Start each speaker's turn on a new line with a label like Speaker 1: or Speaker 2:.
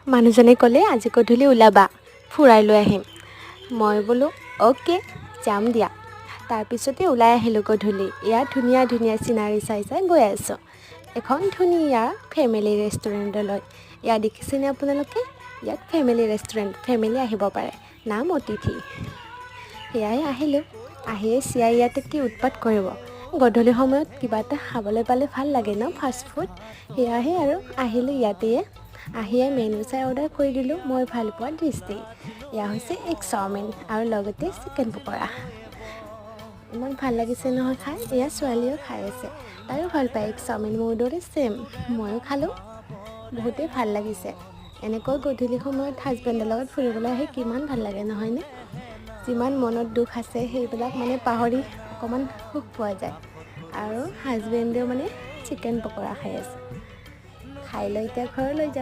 Speaker 1: মানুহজনে ক'লে আজি গধূলি ওলাবা ফুৰাই লৈ আহিম মই বোলো অ'কে যাম দিয়া তাৰপিছতে ওলাই আহিলোঁ গধূলি ইয়াত ধুনীয়া ধুনীয়া চিনাৰী চাই চাই গৈ আছোঁ এখন ধুনীয়া ফেমিলি ৰেষ্টুৰেণ্টলৈ ইয়াত দেখিছেনে আপোনালোকে ইয়াত ফেমিলি ৰেষ্টুৰেণ্ট ফেমিলি আহিব পাৰে নাম atihi সেয়াই আহিলোঁ আহিয়ে চিয়াই ইয়াতে কি উৎপাত কৰিব গধূলি সময়ত কিবা এটা খাবলৈ পালে ভাল লাগে ন ফাষ্ট ফুড সেয়াহে আৰু আহিলোঁ ইয়াতে আহিয়ে মেনু চাই অৰ্ডাৰ কৰি দিলোঁ মই ভাল পোৱা ডিছটি এয়া হৈছে এগ চাওমিন আৰু লগতে চিকেন পকৰা ইমান ভাল লাগিছে নহয় খাই এয়া ছোৱালীও খাই আছে তাইও ভাল পায় এগ চাওমিন মোৰ দৰে ছেম ময়ো খালোঁ বহুতেই ভাল লাগিছে এনেকৈ গধূলি সময়ত হাজবেণ্ডৰ লগত ফুৰিবলৈ আহি কিমান ভাল লাগে নহয়নে যিমান মনত দুখ আছে সেইবিলাক মানে পাহৰি অকণমান সুখ পোৱা যায় আৰু হাজবেণ্ডেও মানে চিকেন পকৰা খাই আছে খাই লৈ এতিয়া ঘৰলৈ যাওঁ